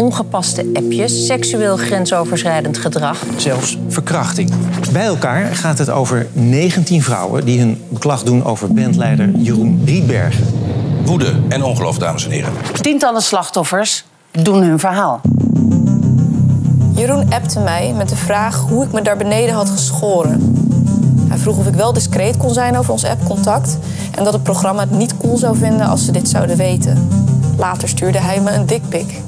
ongepaste appjes, seksueel grensoverschrijdend gedrag. Zelfs verkrachting. Bij elkaar gaat het over 19 vrouwen die hun beklag doen over bandleider Jeroen Rietbergen. Woede en ongeloof, dames en heren. Tientallen slachtoffers doen hun verhaal. Jeroen appte mij met de vraag hoe ik me daar beneden had geschoren. Hij vroeg of ik wel discreet kon zijn over ons appcontact en dat het programma het niet cool zou vinden als ze dit zouden weten. Later stuurde hij me een dickpic.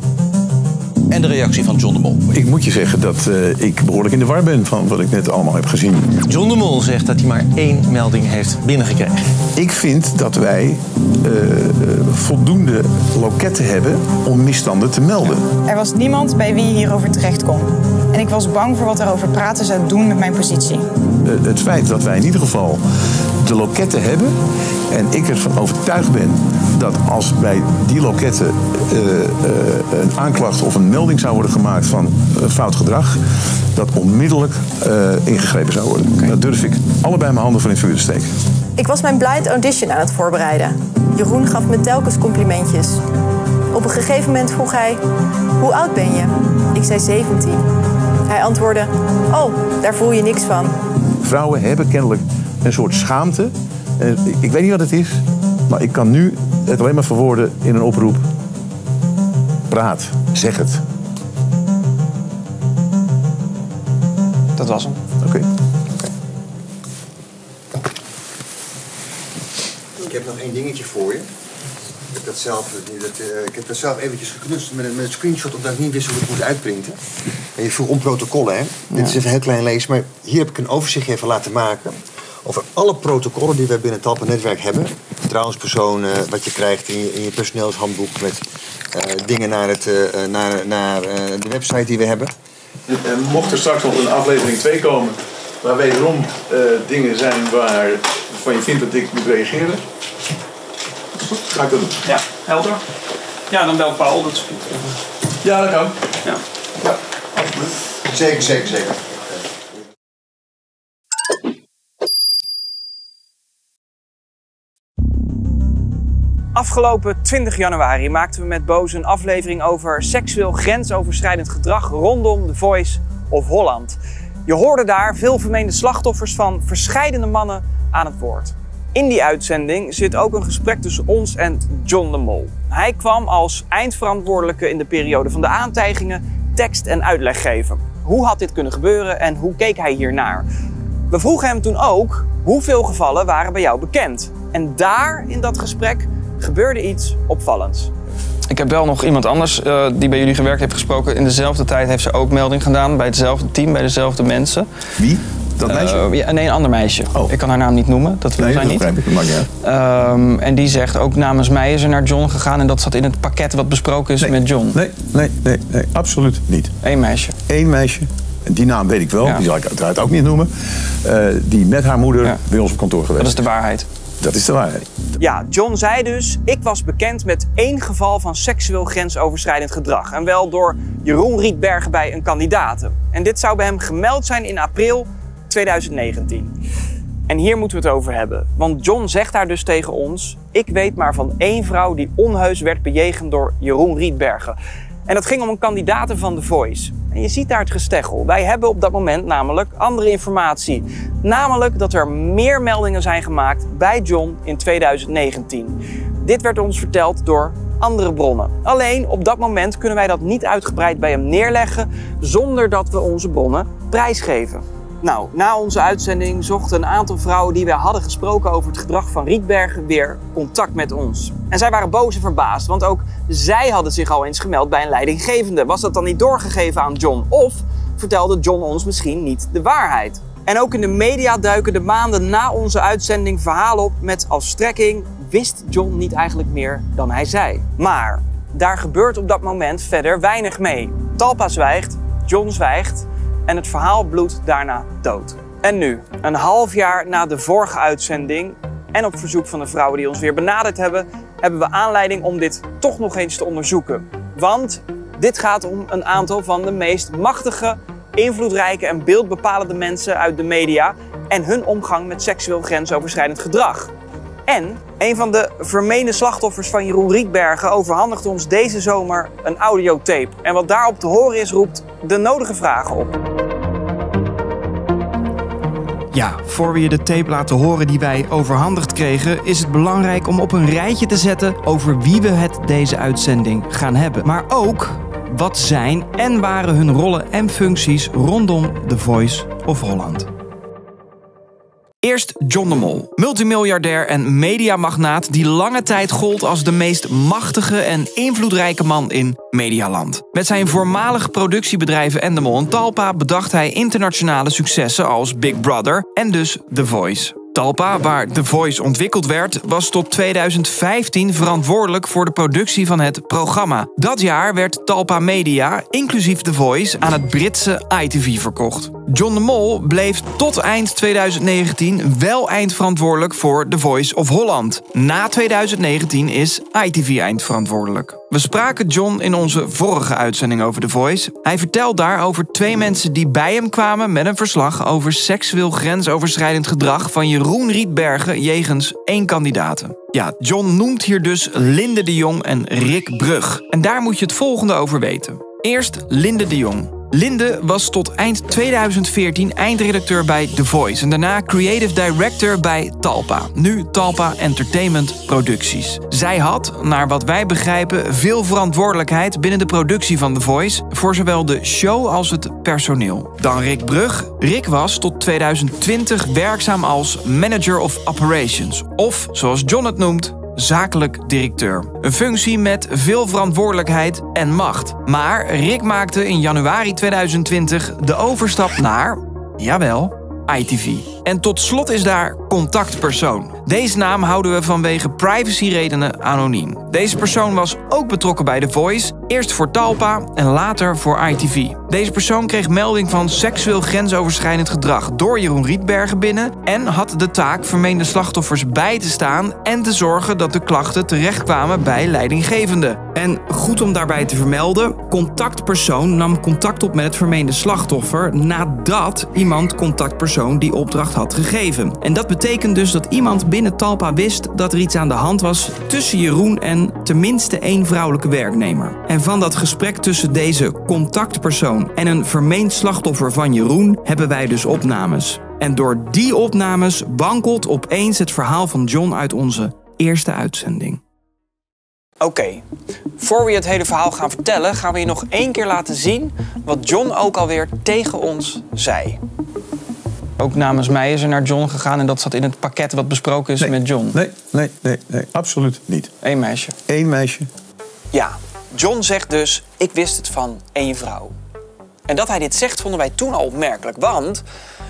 En de reactie van John de Mol. Ik moet je zeggen dat ik behoorlijk in de war ben van wat ik net allemaal heb gezien. John de Mol zegt dat hij maar 1 melding heeft binnengekregen. Ik vind dat wij voldoende loketten hebben om misstanden te melden. Er was niemand bij wie je hierover terecht kon. En ik was bang voor wat er over praten zou doen met mijn positie. Het feit dat wij in ieder geval de loketten hebben en ik ervan overtuigd ben dat als bij die loketten een aanklacht of een melding zou worden gemaakt van fout gedrag, dat onmiddellijk ingegrepen zou worden. Okay. Dat durf ik allebei mijn handen voor in het vuur te steken. Ik was mijn blind audition aan het voorbereiden. Jeroen gaf me telkens complimentjes. Op een gegeven moment vroeg hij: hoe oud ben je? Ik zei 17. Hij antwoordde: oh, daar voel je niks van. Vrouwen hebben kennelijk een soort schaamte. Ik weet niet wat het is, maar ik kan nu het alleen maar verwoorden in een oproep. Praat, zeg het. Dat was hem. Oké. Ik heb nog 1 dingetje voor je. Ik heb dat zelf eventjes geknutst met een screenshot, omdat ik niet wist hoe ik het moest uitprinten. En je vroeg om protocollen, hè? Ja. Dit is even heel klein lezen, maar hier heb ik een overzicht even laten maken over alle protocollen die wij binnen het Talpa-netwerk hebben. Vertrouwenspersonen, wat je krijgt in je personeelshandboek met dingen naar de website die we hebben. Mocht er straks nog een aflevering 2 komen, waar wederom dingen zijn waarvan je vindt dat ik moet reageren, ga ik dat doen. Ja, helder. Ja, dan bel Paul, dat is goed. Ja, dat kan. Ja. Ja, absoluut. Zeker. Afgelopen 20 januari maakten we met Boos een aflevering over seksueel grensoverschrijdend gedrag rondom The Voice of Holland. Je hoorde daar veel vermeende slachtoffers van verscheidene mannen aan het woord. In die uitzending zit ook een gesprek tussen ons en John de Mol. Hij kwam als eindverantwoordelijke in de periode van de aantijgingen tekst en uitleg geven. Hoe had dit kunnen gebeuren en hoe keek hij hiernaar? We vroegen hem toen ook hoeveel gevallen waren bij jou bekend. En daar in dat gesprek gebeurde iets opvallends. Ik heb wel nog iemand anders die bij jullie gewerkt heeft gesproken. In dezelfde tijd heeft ze ook melding gedaan bij hetzelfde team, bij dezelfde mensen. Wie? Dat meisje? Ja, nee, een ander meisje. Oh. Ik kan haar naam niet noemen, dat wil zij niet. En die zegt ook namens mij is er naar John gegaan en dat zat in het pakket wat besproken is met John. Nee, absoluut niet. 1 meisje. 1 meisje. En die naam weet ik wel, die zal ik uiteraard ook niet noemen. Die met haar moeder bij ons op kantoor geweest. Dat is de waarheid. Dat is de waarheid. Ja, John zei dus, ik was bekend met 1 geval van seksueel grensoverschrijdend gedrag. En wel door Jeroen Rietbergen bij een kandidaat. En dit zou bij hem gemeld zijn in april 2019. En hier moeten we het over hebben. Want John zegt daar dus tegen ons: ik weet maar van 1 vrouw die onheus werd bejegend door Jeroen Rietbergen. En dat ging om een kandidaat van The Voice. En je ziet daar het gesteggel. Wij hebben op dat moment namelijk andere informatie. Namelijk dat er meer meldingen zijn gemaakt bij John in 2019. Dit werd ons verteld door andere bronnen. Alleen op dat moment kunnen wij dat niet uitgebreid bij hem neerleggen zonder dat we onze bronnen prijsgeven. Nou, na onze uitzending zochten een aantal vrouwen die wij hadden gesproken over het gedrag van Rietbergen weer contact met ons. En zij waren boos en verbaasd, want ook zij hadden zich al eens gemeld bij een leidinggevende. Was dat dan niet doorgegeven aan John? Of vertelde John ons misschien niet de waarheid? En ook in de media duiken de maanden na onze uitzending verhalen op met als strekking: wist John niet eigenlijk meer dan hij zei? Maar daar gebeurt op dat moment verder weinig mee. Talpa zwijgt, John zwijgt. En het verhaal bloedt daarna dood. En nu, een half jaar na de vorige uitzending en op verzoek van de vrouwen die ons weer benaderd hebben, hebben we aanleiding om dit toch nog eens te onderzoeken. Want dit gaat om een aantal van de meest machtige, invloedrijke en beeldbepalende mensen uit de media en hun omgang met seksueel grensoverschrijdend gedrag. En een van de vermeende slachtoffers van Jeroen Rietbergen overhandigt ons deze zomer een audiotape. En wat daarop te horen is, roept de nodige vragen op. Ja, voor we je de tape laten horen die wij overhandigd kregen, is het belangrijk om op een rijtje te zetten over wie we het deze uitzending gaan hebben. Maar ook wat zijn en waren hun rollen en functies rondom The Voice of Holland. Eerst John de Mol, multimiljardair en mediamagnaat die lange tijd gold als de meest machtige en invloedrijke man in Medialand. Met zijn voormalige productiebedrijven Endemol en Talpa bedacht hij internationale successen als Big Brother en dus The Voice. Talpa, waar The Voice ontwikkeld werd, was tot 2015 verantwoordelijk voor de productie van het programma. Dat jaar werd Talpa Media, inclusief The Voice, aan het Britse ITV verkocht. John de Mol bleef tot eind 2019 wel eindverantwoordelijk voor The Voice of Holland. Na 2019 is ITV eindverantwoordelijk. We spraken John in onze vorige uitzending over The Voice. Hij vertelt daar over 2 mensen die bij hem kwamen met een verslag over seksueel grensoverschrijdend gedrag van Jeroen Rietbergen jegens 1 kandidaat. Ja, John noemt hier dus Linde de Jong en Rick Brug. En daar moet je het volgende over weten. Eerst Linde de Jong. Linde was tot eind 2014 eindredacteur bij The Voice en daarna creative director bij Talpa. Nu Talpa Entertainment Producties. Zij had, naar wat wij begrijpen, veel verantwoordelijkheid binnen de productie van The Voice voor zowel de show als het personeel. Dan Rick Brug. Rick was tot 2020 werkzaam als Manager of Operations, of zoals John het noemt, zakelijk directeur. Een functie met veel verantwoordelijkheid en macht. Maar Rick maakte in januari 2020 de overstap naar, jawel, ITV. En tot slot is daar contactpersoon. Deze naam houden we vanwege privacyredenen anoniem. Deze persoon was ook betrokken bij The Voice, eerst voor Talpa en later voor ITV. Deze persoon kreeg melding van seksueel grensoverschrijdend gedrag door Jeroen Rietbergen binnen en had de taak vermeende slachtoffers bij te staan en te zorgen dat de klachten terechtkwamen bij leidinggevende. En goed om daarbij te vermelden, contactpersoon nam contact op met het vermeende slachtoffer nadat iemand contactpersoon die opdracht had gegeven. En dat betekent dus dat iemand binnen Talpa wist dat er iets aan de hand was tussen Jeroen en tenminste 1 vrouwelijke werknemer. En van dat gesprek tussen deze contactpersoon en een vermeend slachtoffer van Jeroen hebben wij dus opnames. En door die opnames wankelt opeens het verhaal van John uit onze eerste uitzending. Oké, voor we je het hele verhaal gaan vertellen, gaan we je nog 1 keer laten zien wat John ook alweer tegen ons zei. Ook namens mij is er naar John gegaan en dat zat in het pakket wat besproken is met John. Nee, absoluut niet. 1 meisje. 1 meisje. Ja, John zegt dus, ik wist het van 1 vrouw. En dat hij dit zegt vonden wij toen al opmerkelijk, want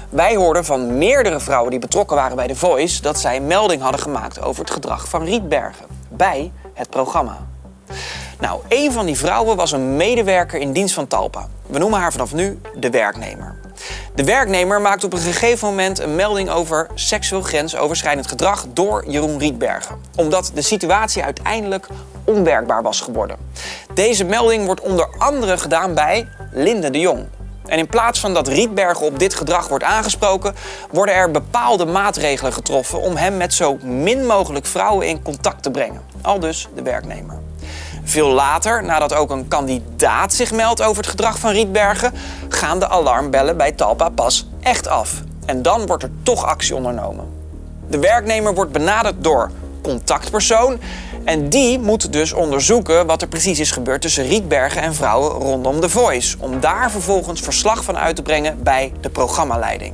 wij hoorden van meerdere vrouwen die betrokken waren bij The Voice dat zij melding hadden gemaakt over het gedrag van Rietbergen bij het programma. Nou, 1 van die vrouwen was een medewerker in dienst van Talpa. We noemen haar vanaf nu de werknemer. De werknemer maakt op een gegeven moment een melding over seksueel grensoverschrijdend gedrag door Jeroen Rietbergen, omdat de situatie uiteindelijk onwerkbaar was geworden. Deze melding wordt onder andere gedaan bij Linde de Jong. En in plaats van dat Rietbergen op dit gedrag wordt aangesproken, worden er bepaalde maatregelen getroffen om hem met zo min mogelijk vrouwen in contact te brengen. Aldus de werknemer. Veel later, nadat ook een kandidaat zich meldt over het gedrag van Rietbergen, gaan de alarmbellen bij Talpa pas echt af. En dan wordt er toch actie ondernomen. De werknemer wordt benaderd door contactpersoon en die moet dus onderzoeken wat er precies is gebeurd tussen Rietbergen en vrouwen rondom The Voice, om daar vervolgens verslag van uit te brengen bij de programmaleiding.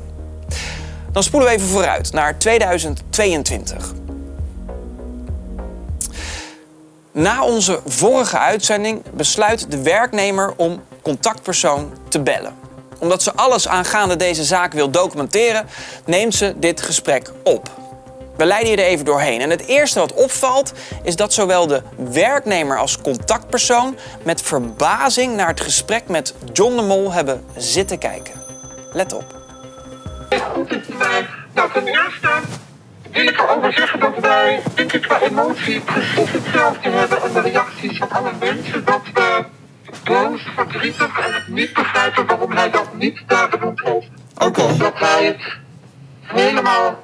Dan spoelen we even vooruit naar 2022. Na onze vorige uitzending besluit de werknemer om contactpersoon te bellen. Omdat ze alles aangaande deze zaak wil documenteren, neemt ze dit gesprek op. We leiden je er even doorheen. En het eerste wat opvalt is dat zowel de werknemer als contactpersoon met verbazing naar het gesprek met John de Mol hebben zitten kijken. Let op. Nou, ten eerste wil ik erover zeggen dat wij, denk ik, qua emotie precies hetzelfde hebben en de reacties van alle mensen, dat we boos, verdrietig en het niet begrijpen waarom hij dat niet daar benoemd heeft. Ook omdat hij het helemaal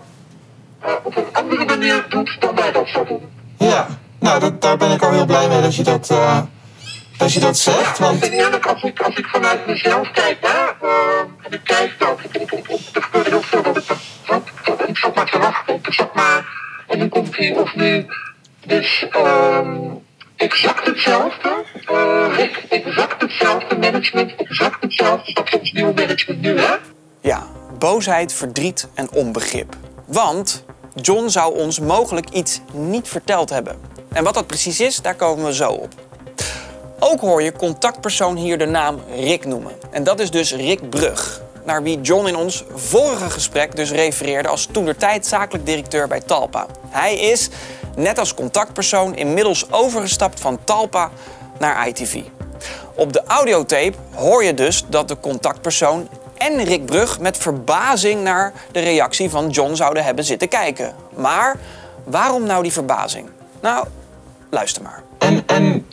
op een andere manier doet dan wij dat zouden doen. Ja, nou, daar ben ik al heel blij mee dat je dat zegt. Want eerlijk, als ik vanuit mezelf kijk, en ik kijk dat, er gebeurde heel veel dat ik zat maar te wachten, ik zat maar, en nu komt hij of nu. Dus exact hetzelfde, exact hetzelfde management, exact hetzelfde, dat is ons nieuwe management nu, hè? Ja, boosheid, verdriet en onbegrip. Want John zou ons mogelijk iets niet verteld hebben. En wat dat precies is, daar komen we zo op. Ook hoor je contactpersoon hier de naam Rick noemen. En dat is dus Rick Brug, naar wie John in ons vorige gesprek dus refereerde als toentertijd zakelijk directeur bij Talpa. Hij is, net als contactpersoon, inmiddels overgestapt van Talpa naar ITV. Op de audiotape hoor je dus dat de contactpersoon en Rick Brug met verbazing naar de reactie van John zouden hebben zitten kijken. Maar waarom nou die verbazing? Nou, luister maar. En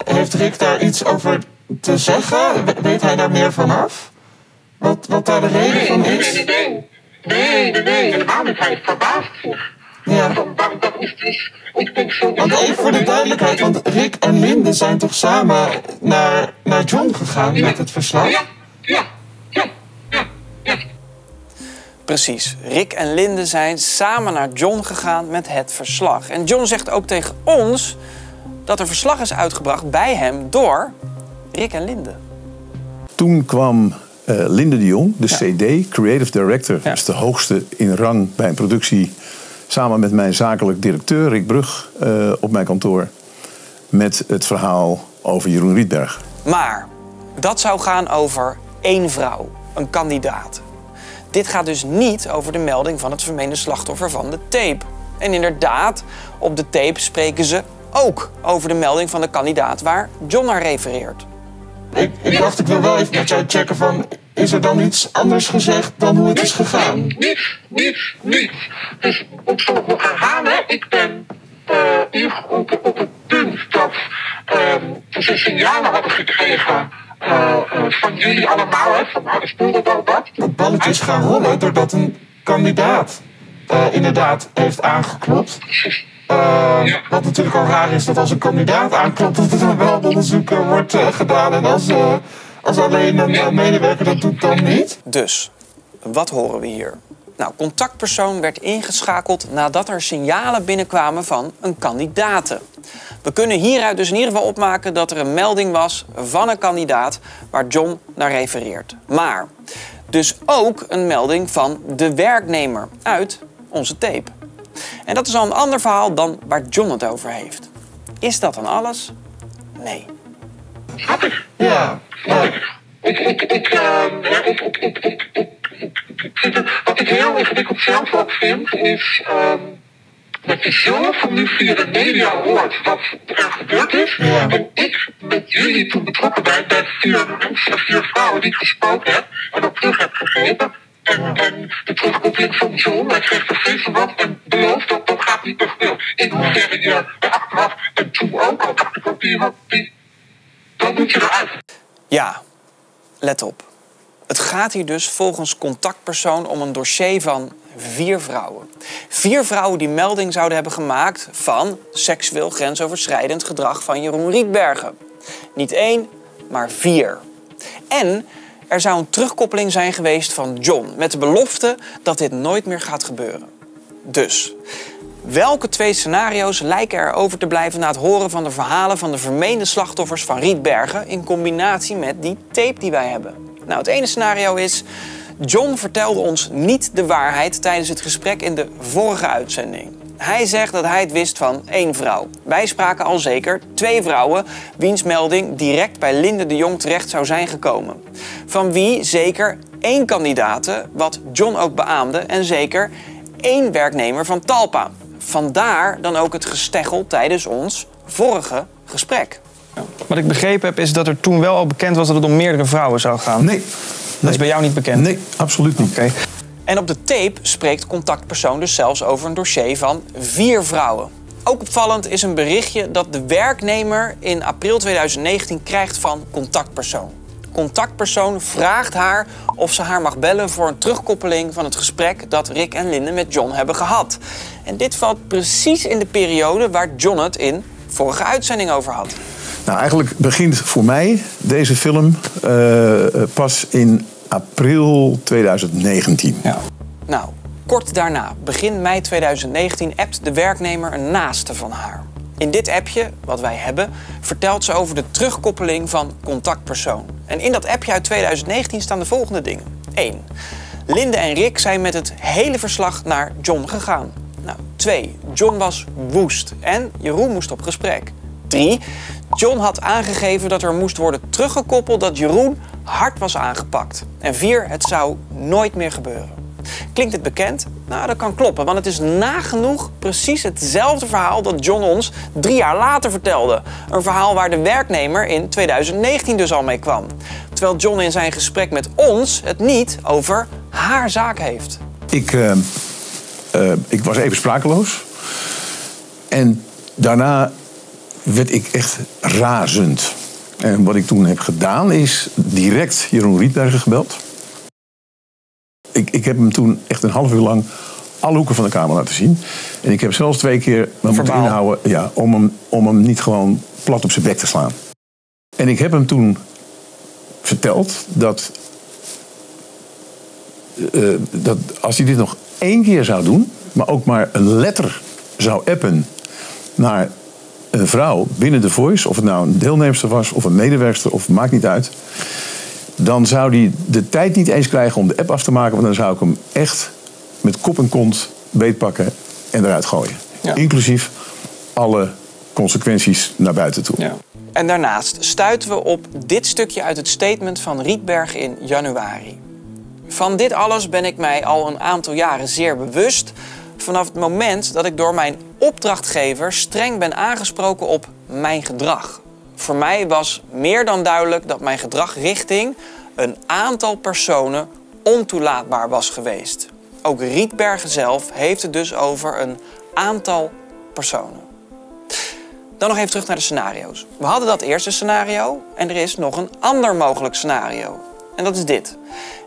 heeft Rick daar iets over te zeggen? Weet hij daar meer vanaf? Wat daar de reden van is? Nee, helemaal niet. Hij is verbaasd zich. Ja. Dat is dus, ik denk zo. Want even voor de duidelijkheid, want Rick en Linde zijn toch samen naar John gegaan met het verslag? Ja. Precies, Rick en Linde zijn samen naar John gegaan met het verslag. En John zegt ook tegen ons dat er verslag is uitgebracht bij hem door Rick en Linde. Toen kwam Linde de Jong, de CD, Creative Director. Dat is de hoogste in rang bij een productie. Samen met mijn zakelijk directeur Rick Brug op mijn kantoor. Met het verhaal over Jeroen Rietberg. Maar dat zou gaan over één vrouw, een kandidaat. Dit gaat dus niet over de melding van het vermeende slachtoffer van de tape. En inderdaad, op de tape spreken ze ook over de melding van de kandidaat waar John naar refereert. Ik dacht, ik wil wel even met jou checken van, is er dan iets anders gezegd dan hoe het is gegaan? Niets. Dus ik zal het nog herhalen. Ik ben ingeroepen op het punt dat ze signalen hadden gekregen van jullie allemaal, hè, van nou, er speelde wel wat. Het balletje is gaan rollen doordat een kandidaat inderdaad heeft aangeklopt. Wat natuurlijk al raar is dat als een kandidaat aanklopt, dat er wel onderzoek wordt gedaan. En als alleen een medewerker dat doet, dan niet. Dus, wat horen we hier? Nou, contactpersoon werd ingeschakeld nadat er signalen binnenkwamen van een kandidaat. We kunnen hieruit dus in ieder geval opmaken dat er een melding was van een kandidaat waar John naar refereert. Maar dus ook een melding van de werknemer uit onze tape. En dat is al een ander verhaal dan waar John het over heeft. Is dat dan alles? Nee. Ja. Wat ik heel ingewikkeld zelf ook vind, is dat je zelf nu via de media hoort wat er gebeurd is. Ja. En ik met jullie toen betrokken ben bij 4 mensen, 4 vrouwen die ik gesproken heb en ook terug heb gegeven. En de terugkoppeling van John, hij kreeg de vrees wat en belooft dat dat gaat niet meer gebeuren. In hoeverre je achteraf en toen ook al dacht ik ook dan moet je eruit. Ja, let op. Het gaat hier dus volgens contactpersoon om een dossier van 4 vrouwen. 4 vrouwen die melding zouden hebben gemaakt van seksueel grensoverschrijdend gedrag van Jeroen Rietbergen. Niet 1, maar 4. En er zou een terugkoppeling zijn geweest van John met de belofte dat dit nooit meer gaat gebeuren. Dus, welke 2 scenario's lijken er over te blijven na het horen van de verhalen van de vermeende slachtoffers van Rietbergen in combinatie met die tape die wij hebben? Nou, het ene scenario is, John vertelde ons niet de waarheid tijdens het gesprek in de vorige uitzending. Hij zegt dat hij het wist van 1 vrouw. Wij spraken al zeker 2 vrouwen wiens melding direct bij Linde de Jong terecht zou zijn gekomen. Van wie zeker 1 kandidate, wat John ook beaamde, en zeker 1 werknemer van Talpa. Vandaar dan ook het gesteggel tijdens ons vorige gesprek. Wat ik begrepen heb is dat er toen wel al bekend was dat het om meerdere vrouwen zou gaan. Nee. Dat is bij jou niet bekend? Nee, absoluut niet. Okay. En op de tape spreekt contactpersoon dus zelfs over een dossier van 4 vrouwen. Ook opvallend is een berichtje dat de werknemer in april 2019 krijgt van contactpersoon. contactpersoon vraagt haar of ze haar mag bellen voor een terugkoppeling van het gesprek dat Rick en Linde met John hebben gehad. En dit valt precies in de periode waar John het in vorige uitzending over had. Nou, eigenlijk begint voor mij deze film pas in april 2019. Ja. Nou, kort daarna, begin mei 2019, appt de werknemer een naaste van haar. In dit appje, wat wij hebben, vertelt ze over de terugkoppeling van contactpersoon. En in dat appje uit 2019 staan de volgende dingen. 1. Linde en Rick zijn met het hele verslag naar John gegaan. 2. John was woest en Jeroen moest op gesprek. 3. John had aangegeven dat er moest worden teruggekoppeld dat Jeroen hard was aangepakt. En 4. Het zou nooit meer gebeuren. Klinkt het bekend? Nou, dat kan kloppen, want het is nagenoeg precies hetzelfde verhaal dat John ons 3 jaar later vertelde. Een verhaal waar de werknemer in 2019 dus al mee kwam. Terwijl John in zijn gesprek met ons het niet over haar zaak heeft. Ik was even sprakeloos. En daarna werd ik echt razend. En wat ik toen heb gedaan is direct Jeroen Rietbergen gebeld. Ik heb hem toen echt een half uur lang alle hoeken van de kamer laten zien. En ik heb zelfs 2 keer moeten inhouden om hem niet gewoon plat op zijn bek te slaan. En ik heb hem toen verteld dat als hij dit nog 1 keer zou doen, maar ook maar een letter zou appen naar een vrouw binnen The Voice, of het nou een deelnemster was of een medewerkster, of maakt niet uit, dan zou hij de tijd niet eens krijgen om de app af te maken, want dan zou ik hem echt met kop en kont beetpakken en eruit gooien. Ja. Inclusief alle consequenties naar buiten toe. Ja. En daarnaast stuiten we op dit stukje uit het statement van Rietbergen in januari. Van dit alles ben ik mij al een aantal jaren zeer bewust, vanaf het moment dat ik door mijn opdrachtgever streng ben aangesproken op mijn gedrag. Voor mij was meer dan duidelijk dat mijn gedrag richting een aantal personen ontoelaatbaar was geweest. Ook Rietbergen zelf heeft het dus over een aantal personen. Dan nog even terug naar de scenario's. We hadden dat eerste scenario en er is nog een ander mogelijk scenario. En dat is dit.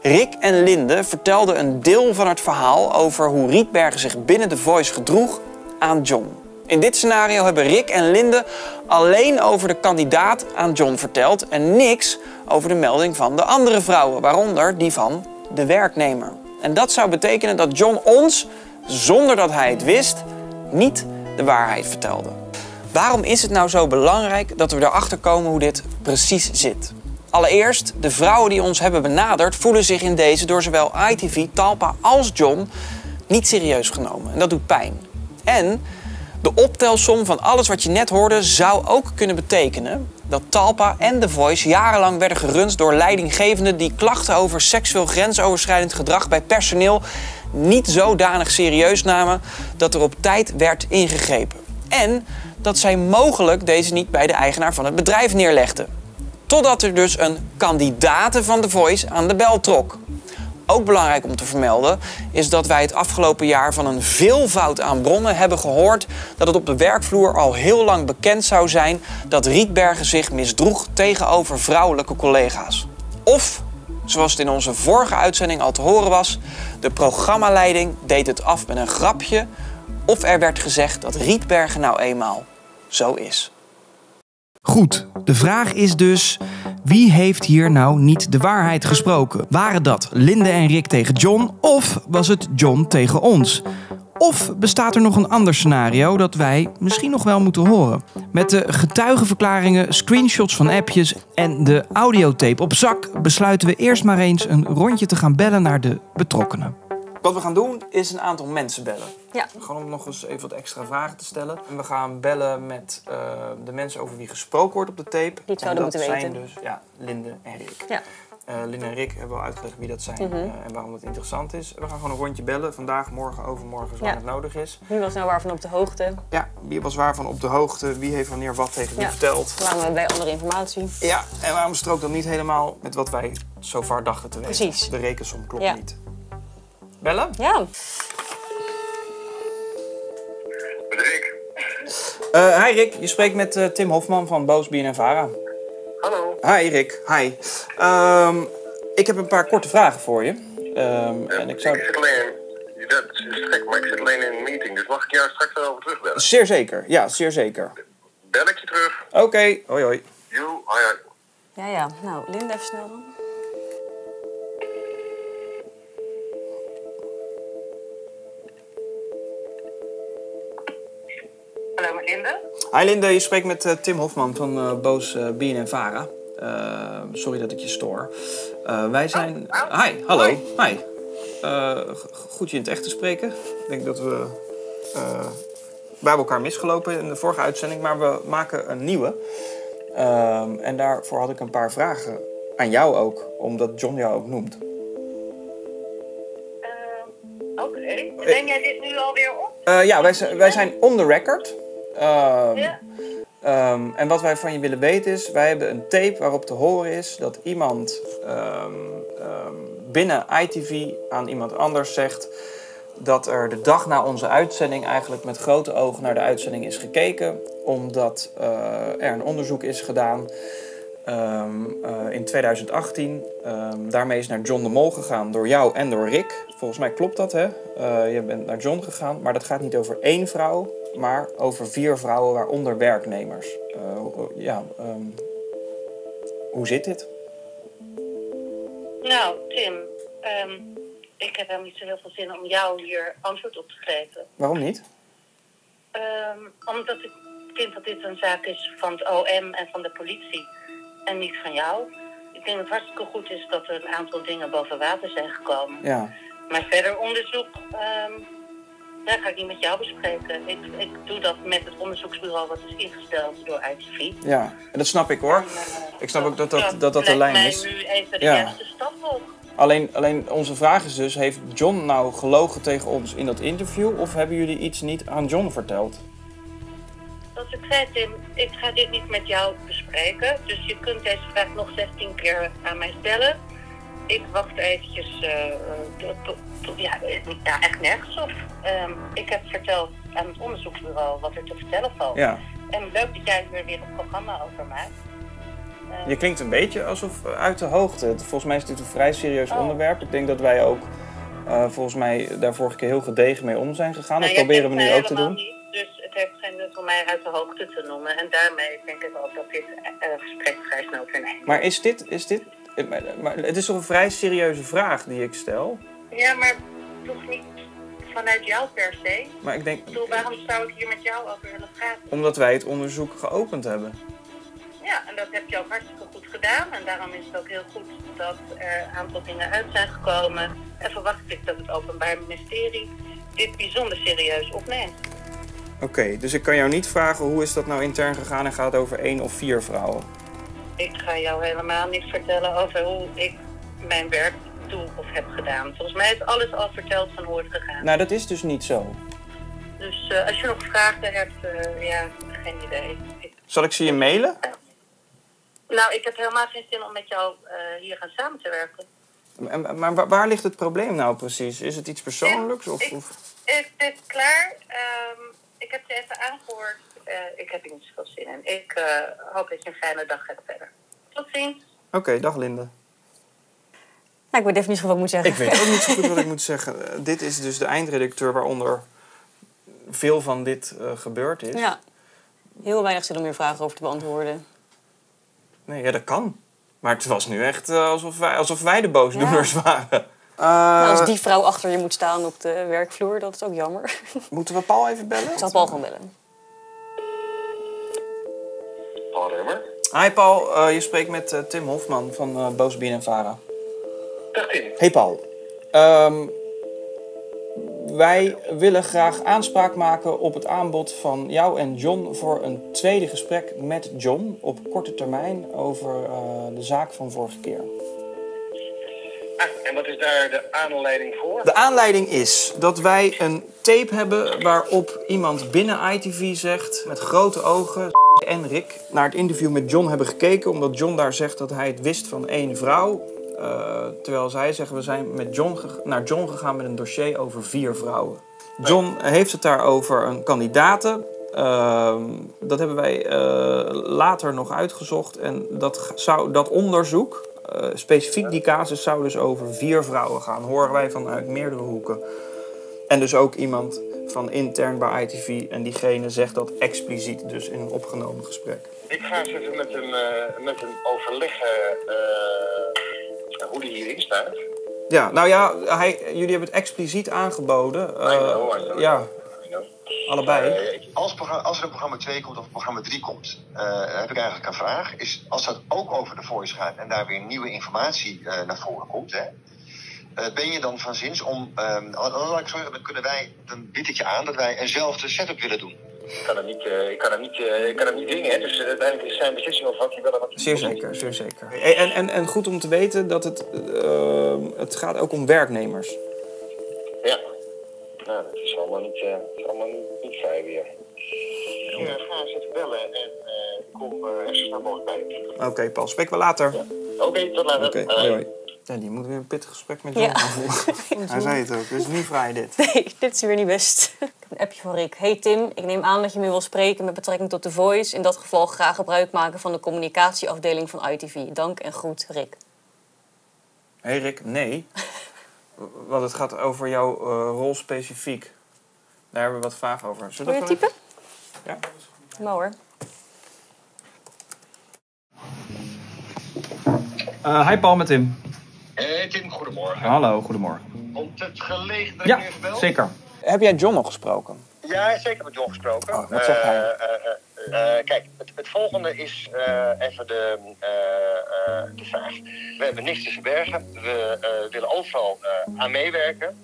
Rick en Linde vertelden een deel van het verhaal over hoe Rietbergen zich binnen The Voice gedroeg aan John. In dit scenario hebben Rick en Linde alleen over de kandidaat aan John verteld en niks over de melding van de andere vrouwen, waaronder die van de werknemer. En dat zou betekenen dat John ons, zonder dat hij het wist, niet de waarheid vertelde. Waarom is het nou zo belangrijk dat we erachter komen hoe dit precies zit? Allereerst, de vrouwen die ons hebben benaderd voelen zich in deze door zowel ITV, Talpa als John niet serieus genomen. En dat doet pijn. En de optelsom van alles wat je net hoorde zou ook kunnen betekenen dat Talpa en The Voice jarenlang werden gerund door leidinggevenden die klachten over seksueel grensoverschrijdend gedrag bij personeel niet zodanig serieus namen dat er op tijd werd ingegrepen. En dat zij mogelijk deze niet bij de eigenaar van het bedrijf neerlegden. Totdat er dus een kandidate van The Voice aan de bel trok. Ook belangrijk om te vermelden is dat wij het afgelopen jaar van een veelvoud aan bronnen hebben gehoord dat het op de werkvloer al heel lang bekend zou zijn dat Rietbergen zich misdroeg tegenover vrouwelijke collega's. Of, zoals het in onze vorige uitzending al te horen was, de programmaleiding deed het af met een grapje of er werd gezegd dat Rietbergen nou eenmaal zo is. Goed, de vraag is dus, wie heeft hier nou niet de waarheid gesproken? Waren dat Linde en Rick tegen John of was het John tegen ons? Of bestaat er nog een ander scenario dat wij misschien nog wel moeten horen? Met de getuigenverklaringen, screenshots van appjes en de audiotape op zak besluiten we eerst maar eens een rondje te gaan bellen naar de betrokkenen. Wat we gaan doen is een aantal mensen bellen. Ja. Gewoon om nog eens even wat extra vragen te stellen. En we gaan bellen met de mensen over wie gesproken wordt op de tape. Die het zouden moeten weten. Dat zijn dus Linde en Rick. Ja. Linde en Rick hebben al uitgelegd wie dat zijn en waarom het interessant is. We gaan gewoon een rondje bellen. Vandaag, morgen, overmorgen, zolang het nodig is. Wie was nou waarvan op de hoogte? Ja, wie was waarvan op de hoogte? Wie heeft wanneer wat tegen wie verteld? Waarom hebben wij andere informatie? Ja, en waarom strookt dat niet helemaal met wat wij zo ver dachten te weten? Precies. De rekensom klopt niet. Bellen? Ja. Hi Rick, je spreekt met Tim Hofman van Boos BNNVARA. Hallo. Hi Rick, hi. Ik heb een paar korte vragen voor je. En ik zou... Ik zit alleen... Dat is gek, maar ik zit alleen in een meeting. Dus mag ik jou straks over terugbellen? Zeer zeker, ja, zeer zeker. Bel ik je terug. Oké, hoi hoi. Jo, hoi hoi. Ja, nou, Linda even snel dan. Hallo, met Linde. Hi Linde, je spreekt met Tim Hofman van Boos BNNVARA. Sorry dat ik je stoor. Wij zijn... Hi, hallo. Hi. Goed je in het echt te spreken. Ik denk dat we hebben elkaar misgelopen in de vorige uitzending, maar we maken een nieuwe. En daarvoor had ik een paar vragen aan jou ook, omdat John jou ook noemt. Oké. Neem jij dit nu alweer op? Ja, wij zijn on the record. En wat wij van je willen weten is, wij hebben een tape waarop te horen is dat iemand binnen ITV aan iemand anders zegt dat er de dag na onze uitzending eigenlijk met grote ogen naar de uitzending is gekeken, omdat er een onderzoek is gedaan in 2018. Daarmee is naar John de Mol gegaan door jou en door Rick. Volgens mij klopt dat, hè? Je bent naar John gegaan, maar dat gaat niet over 1 vrouw, maar over 4 vrouwen, waaronder werknemers. Hoe zit dit? Nou, Tim, ik heb helemaal niet zo heel veel zin om jou hier antwoord op te geven. Waarom niet? Omdat ik vind dat dit een zaak is van het OM en van de politie en niet van jou. Ik denk dat het hartstikke goed is dat er een aantal dingen boven water zijn gekomen. Ja. Maar verder onderzoek, daar ga ik niet met jou bespreken. Ik doe dat met het onderzoeksbureau wat is ingesteld door ITV. Ja, en dat snap ik hoor. Ik snap ook dat de lijn is. Dat lijkt mij nu even de juiste stap op. Alleen onze vraag is dus, heeft John nou gelogen tegen ons in dat interview, of hebben jullie iets niet aan John verteld? Zoals ik zei, Tim, ik ga dit niet met jou bespreken. Dus je kunt deze vraag nog 16 keer aan mij stellen. Ik wacht eventjes, echt nergens op. Ik heb verteld aan het onderzoeksbureau wat er te vertellen valt. Ja. En leuk dat jij weer een programma over maakt. Je klinkt een beetje alsof uit de hoogte. Volgens mij is dit een vrij serieus onderwerp. Ik denk dat wij ook volgens mij daar vorige keer heel gedegen mee om zijn gegaan. Dat proberen we nu ook te doen. Niet, dus het heeft geen nut om mij uit de hoogte te noemen. En daarmee denk ik ook dat dit gesprek vrij snel ten einde. Maar is dit... Maar het is toch een vrij serieuze vraag die ik stel? Ja, maar toch niet vanuit jou per se. Maar ik denk... waarom zou ik hier met jou over willen praten? Omdat wij het onderzoek geopend hebben. Ja, en dat heb je ook hartstikke goed gedaan. En daarom is het ook heel goed dat er een aantal dingen uit zijn gekomen. En verwacht ik dat het Openbaar Ministerie dit bijzonder serieus opneemt. Oké, dus ik kan jou niet vragen hoe is dat nou intern gegaan en gaat het over 1 of 4 vrouwen? Ik ga jou helemaal niet vertellen over hoe ik mijn werk doe of heb gedaan. Volgens mij is alles al verteld van hoe het gegaan is. Nou, dat is dus niet zo. Dus als je nog vragen hebt, geen idee. Zal ik ze je mailen? Nou, ik heb helemaal geen zin om met jou hier gaan samen te werken. Maar waar ligt het probleem nou precies? Is het iets persoonlijks? Ik ben klaar. Ik heb je even aangehoord. Ik heb hier niet zoveel zin in. Ik hoop dat je een fijne dag hebt verder. Tot ziens. Oké, dag Linde. Nou, ik weet even niet zo wat ik moet zeggen. Ik weet ook niet zo goed wat ik moet zeggen. Dit is dus de eindredacteur waaronder veel van dit gebeurd is. Ja, heel weinig zin om meer vragen over te beantwoorden. Nee, ja, dat kan. Maar het was nu echt alsof wij de boosdoeners waren. Als die vrouw achter je moet staan op de werkvloer, dat is ook jammer. Moeten we Paul even bellen? Ik zal Paul gaan bellen. Paul Remmer. Hi Paul, je spreekt met Tim Hofman van Boos BNNVARA. Dag Tim. Hey Paul. Wij willen graag aanspraak maken op het aanbod van jou en John voor een tweede gesprek met John op korte termijn over de zaak van vorige keer. En wat is daar de aanleiding voor? De aanleiding is dat wij een tape hebben waarop iemand binnen ITV zegt met grote ogen en Rick naar het interview met John hebben gekeken, omdat John daar zegt dat hij het wist van 1 vrouw. Terwijl zij zeggen we zijn naar John gegaan met een dossier over 4 vrouwen. John heeft het daar over een kandidate Dat hebben wij later nog uitgezocht. En dat onderzoek, specifiek die casus, zou dus over 4 vrouwen gaan. Horen wij vanuit meerdere hoeken. En dus ook iemand van intern bij ITV. En diegene zegt dat expliciet, dus in een opgenomen gesprek. Ik ga eens even met hem overleggen hoe die hierin staat. Ja, nou ja, jullie hebben het expliciet aangeboden. I know. Ja, allebei. Als er een programma 2 komt of een programma 3 komt, heb ik eigenlijk een vraag. Is als dat ook over de Voice gaat en daar weer nieuwe informatie naar voren komt, hè, ben je dan van zins om, dan bied ik je aan dat wij eenzelfde setup willen doen. Ik kan hem niet dwingen, hè? Dus uiteindelijk is zijn beslissing of wat hij wil en wat hij Zeer zeker, zeer zeker. En goed om te weten dat het gaat ook om werknemers. Ja. Nou, dat is allemaal niet vrij weer. Ik ga eens even bellen en kom er zo snel mogelijk bij je. Oké, Paul. Spreken we later. Ja. Oké, tot later. Oké, hoi. Ja, die moet weer een pittig gesprek met John gaan voeren. Hij zei het ook. Het is niet vrij, dit. Nee, dit is weer niet best. Ik heb een appje van Rick. Hey Tim, ik neem aan dat je me wil spreken met betrekking tot The Voice. In dat geval graag gebruik maken van de communicatieafdeling van ITV. Dank en groet, Rick. Hey Rick, nee. Want het gaat over jouw rol specifiek. Daar hebben we wat vragen over. Wil je typen? Ja. Nou hoor. Hi Paul, met Tim. Hey Tim, goedemorgen. Hallo, goedemorgen. Komt het gelegen dat Ja, ik nu even bel? zeker. Heb jij John nog gesproken? Ja, zeker met John gesproken. Oh, wat zegt hij? Kijk, het volgende is even de vraag. We hebben niks te verbergen. We willen overal aan meewerken.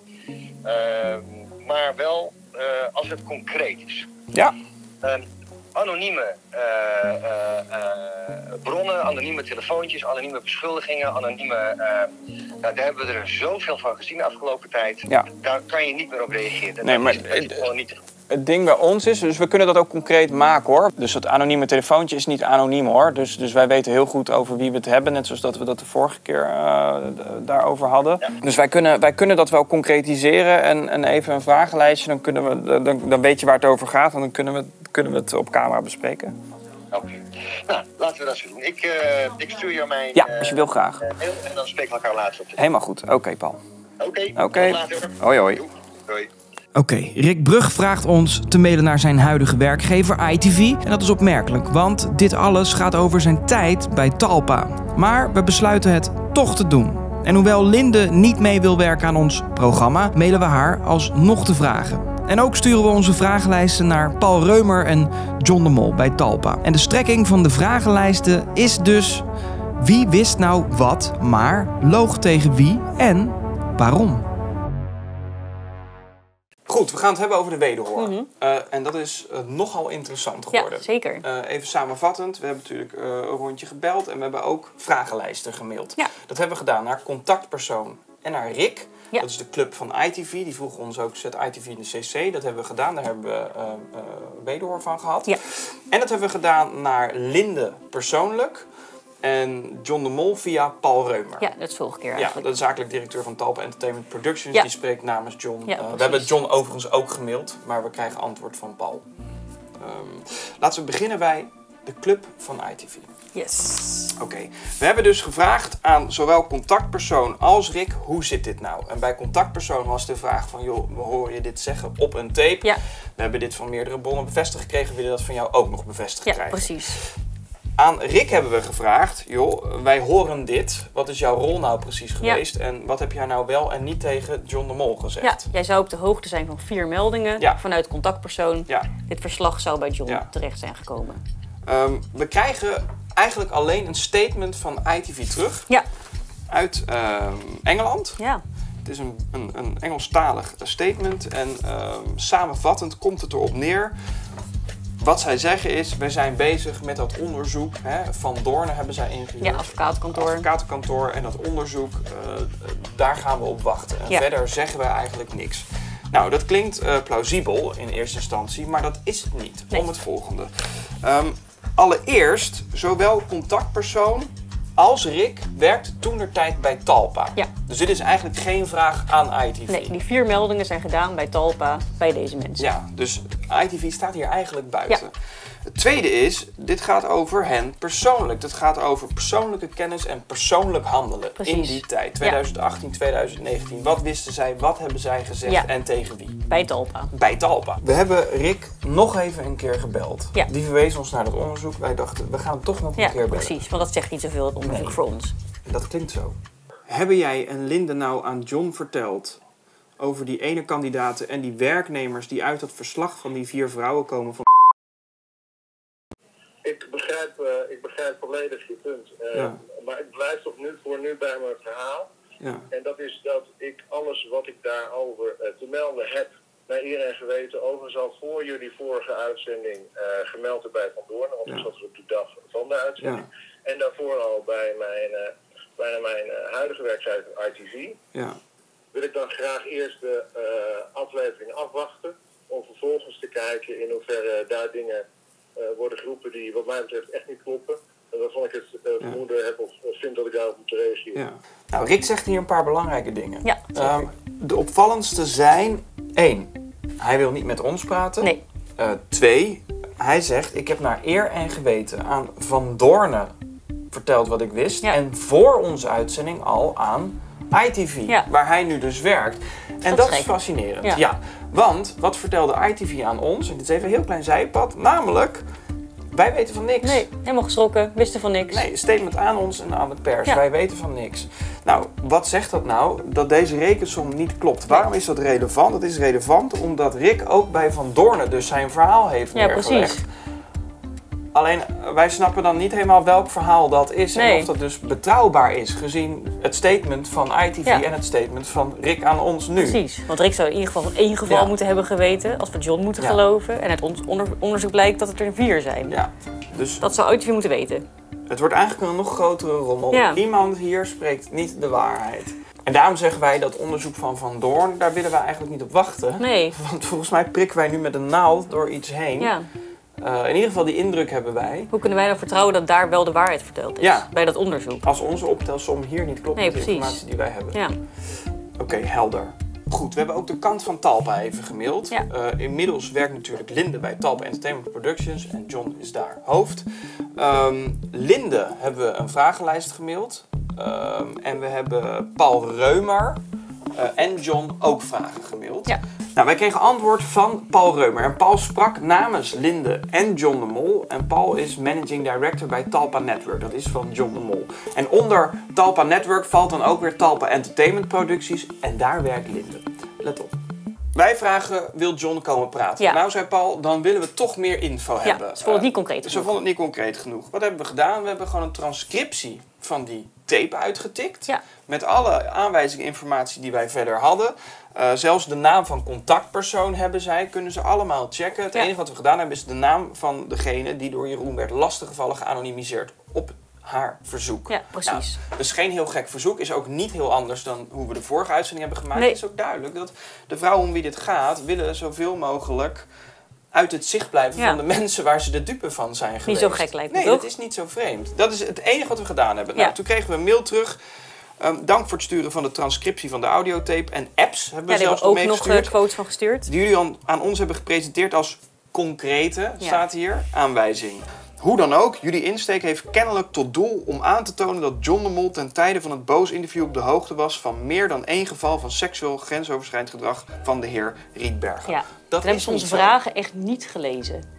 Maar wel als het concreet is. Ja. Anonieme bronnen, anonieme telefoontjes, anonieme beschuldigingen, daar hebben we er zoveel van gezien de afgelopen tijd. Ja. Daar kan je niet meer op reageren. Nee, maar gewoon niet. Het ding bij ons is, dus we kunnen dat ook concreet maken hoor. Dus dat anonieme telefoontje is niet anoniem hoor. Dus wij weten heel goed over wie we het hebben. Net zoals dat we dat de vorige keer daarover hadden. Ja. Dus wij kunnen dat wel concretiseren en even een vragenlijstje. Dan weet je waar het over gaat en dan kunnen we het op camera bespreken. Oké. Nou, laten we dat zo doen. Ik stuur jou mijn... Ja, als je wil graag. En dan spreken we elkaar later op. Helemaal goed. Oké, Paul. Oké. Tot later. Hoi, hoi. Doei. Oké, Rick Brug vraagt ons te mailen naar zijn huidige werkgever ITV. En dat is opmerkelijk, want dit alles gaat over zijn tijd bij Talpa. Maar we besluiten het toch te doen. En hoewel Linde niet mee wil werken aan ons programma, mailen we haar alsnog de vragen. En ook sturen we onze vragenlijsten naar Paul Reumer en John de Mol bij Talpa. En de strekking van de vragenlijsten is dus: wie wist nou wat, maar loog tegen wie en waarom? Goed, we gaan het hebben over de wederhoor. En dat is nogal interessant geworden. Ja, zeker. Even samenvattend, we hebben natuurlijk een rondje gebeld en we hebben ook vragenlijsten gemaild. Ja. Dat hebben we gedaan naar contactpersoon en naar Rick. Ja. Dat is de club van ITV. Die vroeg ons ook, zet ITV in de CC. Dat hebben we gedaan, daar hebben we wederhoor van gehad. Ja. En dat hebben we gedaan naar Linde persoonlijk. En John de Mol via Paul Reumer. Ja, dat is vorige keer eigenlijk. Ja, de zakelijk directeur van Talpa Entertainment Productions. Ja. Die spreekt namens John. Ja, we hebben John overigens ook gemaild, maar we krijgen antwoord van Paul. Laten we beginnen bij de club van ITV. Yes. Oké. We hebben dus gevraagd aan zowel contactpersoon als Rick, hoe zit dit nou? En bij contactpersoon was de vraag van, joh, we horen je dit zeggen op een tape. Ja. We hebben dit van meerdere bronnen bevestigd gekregen. Willen we dat van jou ook nog bevestigd krijgen? Ja, precies. Aan Rick hebben we gevraagd, joh, wij horen dit. Wat is jouw rol nou precies geweest? Ja. En wat heb jij nou wel en niet tegen John de Mol gezegd? Ja, jij zou op de hoogte zijn van 4 meldingen vanuit contactpersoon. Ja. Dit verslag zou bij John terecht zijn gekomen. We krijgen eigenlijk alleen een statement van ITV terug. Ja. Uit Engeland. Ja. Het is een Engelstalig statement. En samenvattend komt het erop neer. Wat zij zeggen is, wij zijn bezig met dat onderzoek. Van Doorne hebben zij ingehuurd. Ja, advocatenkantoor. En dat onderzoek, daar gaan we op wachten. En verder zeggen we eigenlijk niks. Nou, dat klinkt plausibel in eerste instantie, maar dat is het niet. Nee. Om het volgende. Allereerst, zowel contactpersoon als Rick werkt toentertijd bij Talpa. Ja. Dus dit is eigenlijk geen vraag aan ITV. Nee, die 4 meldingen zijn gedaan bij Talpa, bij deze mensen. Ja, dus ITV staat hier eigenlijk buiten. Ja. Het tweede is, dit gaat over hen persoonlijk. Het gaat over persoonlijke kennis en persoonlijk handelen. Precies. In die tijd, 2018, 2019. Wat wisten zij, wat hebben zij gezegd en tegen wie? Bij Talpa. Bij Talpa. We hebben Rick nog even een keer gebeld. Ja. Die verwees ons naar dat onderzoek. Wij dachten, we gaan hem toch nog een keer bellen. Precies, want dat zegt niet zoveel, het onderzoek voor ons. Dat klinkt zo. Hebben jij en Linde nou aan John verteld over die ene kandidaten en die werknemers die uit dat verslag van die 4 vrouwen komen van... Ik begrijp volledig je punt. Maar ik blijf toch voor nu bij mijn verhaal. Ja. En dat is dat ik alles wat ik daarover te melden heb, naar eer en geweten, overigens al voor jullie vorige uitzending gemeld heb bij Van Doorn. Want ik zat op de dag van de uitzending. Ja. En daarvoor al bij mijn huidige werkgever ITV. Ja. Wil ik dan graag eerst de aflevering afwachten. Om vervolgens te kijken in hoeverre daar dingen worden geroepen die wat mij betreft echt niet kloppen. En waarvan ik het vermoeden heb of vind dat ik daarop moet reageren. Ja. Nou, Rick zegt hier een paar belangrijke dingen. Ja, de opvallendste zijn: 1. Hij wil niet met ons praten. Nee. 2. Hij zegt, ik heb naar eer en geweten aan Van Doorn verteld wat ik wist. Ja. En voor onze uitzending al aan ITV, waar hij nu dus werkt. En dat is fascinerend. Ja. Want, wat vertelde ITV aan ons? En dit is even een heel klein zijpad. Namelijk, wij weten van niks. Nee, helemaal geschrokken, wisten van niks. Nee, statement aan ons en aan de pers. Wij weten van niks. Nou, wat zegt dat nou? Dat deze rekensom niet klopt. Waarom is dat relevant? Dat is relevant omdat Rick ook bij Van Doorn dus zijn verhaal heeft neergelegd. Precies. Alleen, wij snappen dan niet helemaal welk verhaal dat is en of dat dus betrouwbaar is, gezien het statement van ITV en het statement van Rick aan ons nu. Precies, want Rick zou in ieder geval van 1 geval moeten hebben geweten, als we John moeten geloven. En uit ons onderzoek blijkt dat het er 4 zijn. Ja, dus dat zou ITV moeten weten. Het wordt eigenlijk een nog grotere rommel. Ja. Iemand hier spreekt niet de waarheid. En daarom zeggen wij dat onderzoek van Van Doorn, daar willen wij eigenlijk niet op wachten. Nee. Want volgens mij prikken wij nu met een naald door iets heen. Ja. In ieder geval die indruk hebben wij. Hoe kunnen wij dan vertrouwen dat daar wel de waarheid verteld is bij dat onderzoek? Als onze optelsom hier niet klopt met de informatie die wij hebben. Ja. Oké, helder. Goed, we hebben ook de kant van Talpa even gemaild. Ja. Inmiddels werkt natuurlijk Linde bij Talpa Entertainment Productions en John is daar hoofd. Linde hebben we een vragenlijst gemaild. En we hebben Paul Reumer en John ook vragen gemaild. Ja. Nou, wij kregen antwoord van Paul Reumer. En Paul sprak namens Linde en John de Mol. En Paul is managing director bij Talpa Network. Dat is van John de Mol. En onder Talpa Network valt dan ook weer Talpa Entertainment Producties. En daar werkt Linde. Let op. Wij vragen, wil John komen praten? Ja. Nou, zei Paul, dan willen we toch meer info hebben. Ze vonden het niet concreet genoeg. Ze vonden het niet concreet genoeg. Wat hebben we gedaan? We hebben gewoon een transcriptie van die tape uitgetikt. Ja. Met alle aanwijzingen en informatie die wij verder hadden. Zelfs de naam van contactpersoon hebben zij. Kunnen ze allemaal checken. Het enige wat we gedaan hebben is de naam van degene die door Jeroen werd lastiggevallen geanonimiseerd op haar verzoek. Ja, precies. Nou, dus geen heel gek verzoek. Is ook niet heel anders dan hoe we de vorige uitzending hebben gemaakt. Nee. Het is ook duidelijk dat de vrouwen om wie dit gaat willen zoveel mogelijk uit het zicht blijven van de mensen waar ze de dupe van zijn geweest. Niet zo gek lijkt me, Nee, toch? dat is niet zo vreemd. Dat is het enige wat we gedaan hebben. Nou, toen kregen we een mail terug. Dank voor het sturen van de transcriptie van de audiotape. En apps hebben we zelfs nog meegestuurd. Daar hebben we ook nog quotes van gestuurd. Die jullie aan ons hebben gepresenteerd als concrete, staat hier, aanwijzing. Hoe dan ook, jullie insteek heeft kennelijk tot doel om aan te tonen dat John de Mol ten tijde van het Boos-interview op de hoogte was van meer dan 1 geval van seksueel grensoverschrijdend gedrag van de heer Rietbergen. Ja, dat hebben ze onze vragen echt niet gelezen.